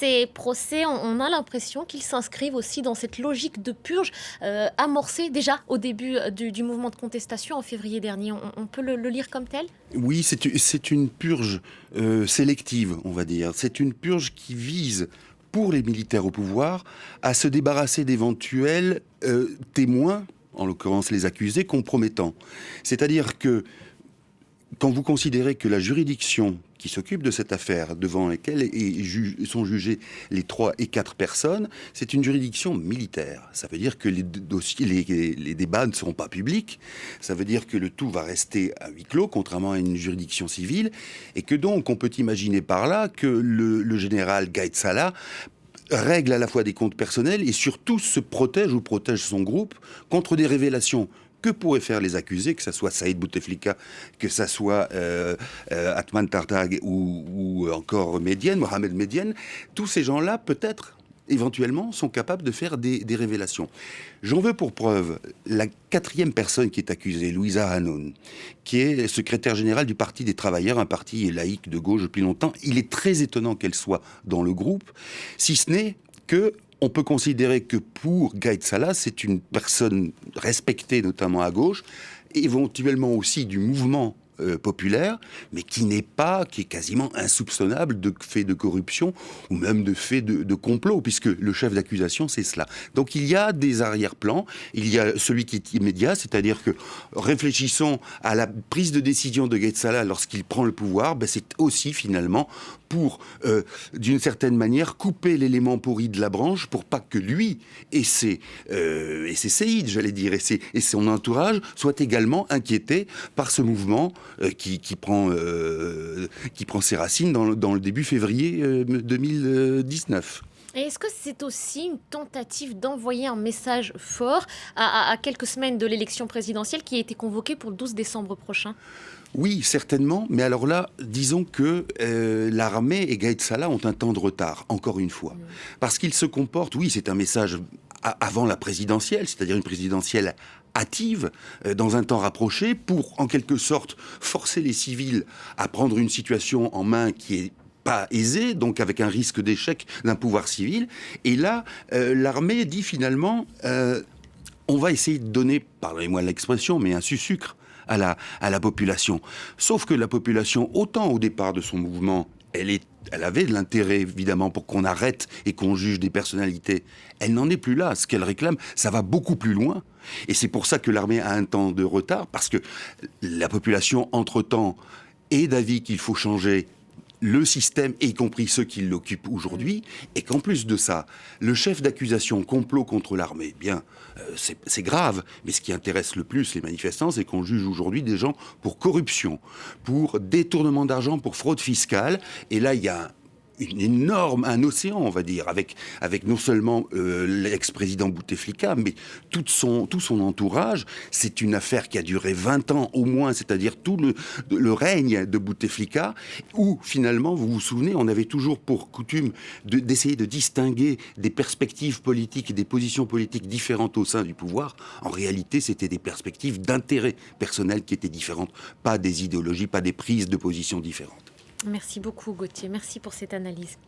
ces procès, on a l'impression qu'ils s'inscrivent aussi dans cette logique de purge amorcée déjà au début du mouvement de contestation en février dernier. On peut le lire comme tel? Oui, c'est une purge sélective, on va dire. C'est une purge qui vise, pour les militaires au pouvoir, à se débarrasser d'éventuels témoins, en l'occurrence les accusés, compromettants. C'est-à-dire que quand vous considérez que la juridiction qui s'occupe de cette affaire, devant laquelle sont jugées les 3 et 4 personnes, c'est une juridiction militaire. Ça veut dire que les dossiers, les débats ne seront pas publics. Ça veut dire que le tout va rester à huis clos, contrairement à une juridiction civile, et que donc on peut imaginer par là que le général Gaïd Salah règle à la fois des comptes personnels et surtout se protège ou protège son groupe contre des révélations que pourraient faire les accusés, que ce soit Saïd Bouteflika, que ce soit Atman Tartag ou encore Mohamed Medienne. Tous ces gens-là, peut-être, éventuellement, sont capables de faire des révélations. J'en veux pour preuve la 4e personne qui est accusée, Louisa Hanoun, qui est secrétaire générale du Parti des Travailleurs, un parti laïque de gauche depuis longtemps. Il est très étonnant qu'elle soit dans le groupe, si ce n'est que on peut considérer que pour Gaïd Salah, c'est une personne respectée, notamment à gauche, éventuellement aussi du mouvement populaire, mais qui est quasiment insoupçonnable de faits de corruption ou même de faits de complot, puisque le chef d'accusation, c'est cela. Donc il y a des arrière-plans, il y a celui qui est immédiat, c'est-à-dire que réfléchissons à la prise de décision de Gaïd Salah lorsqu'il prend le pouvoir, c'est aussi finalement pour, d'une certaine manière, couper l'élément pourri de la branche pour pas que lui et ses séides, j'allais dire, et son entourage soient également inquiétés par ce mouvement qui prend ses racines dans le début février 2019. Et est-ce que c'est aussi une tentative d'envoyer un message fort à quelques semaines de l'élection présidentielle qui a été convoquée pour le 12 décembre prochain? Oui, certainement, mais alors là, disons que l'armée et Gaïd Salah ont un temps de retard, encore une fois. Parce qu'ils se comportent, oui, c'est un message avant la présidentielle, c'est-à-dire une présidentielle hâtive, dans un temps rapproché, pour, en quelque sorte, forcer les civils à prendre une situation en main qui est pas aisée, donc avec un risque d'échec d'un pouvoir civil. Et là, l'armée dit finalement, on va essayer de donner, pardonnez-moi l'expression, mais un sucre à la population. Sauf que la population, autant au départ de son mouvement, elle avait de l'intérêt, évidemment, pour qu'on arrête et qu'on juge des personnalités. Elle n'en est plus là. Ce qu'elle réclame, ça va beaucoup plus loin. Et c'est pour ça que l'armée a un temps de retard, parce que la population, entre-temps, est d'avis qu'il faut changer le système, y compris ceux qui l'occupent aujourd'hui, et qu'en plus de ça, le chef d'accusation complot contre l'armée, c'est grave, mais ce qui intéresse le plus les manifestants, c'est qu'on juge aujourd'hui des gens pour corruption, pour détournement d'argent, pour fraude fiscale, et là il y a un océan, on va dire, avec non seulement l'ex-président Bouteflika, mais tout son entourage. C'est une affaire qui a duré 20 ans au moins, c'est-à-dire tout le règne de Bouteflika, où finalement, vous vous souvenez, on avait toujours pour coutume d'essayer de distinguer des perspectives politiques et des positions politiques différentes au sein du pouvoir. En réalité, c'était des perspectives d'intérêt personnel qui étaient différentes, pas des idéologies, pas des prises de position différentes. Merci beaucoup Gauthier, merci pour cette analyse.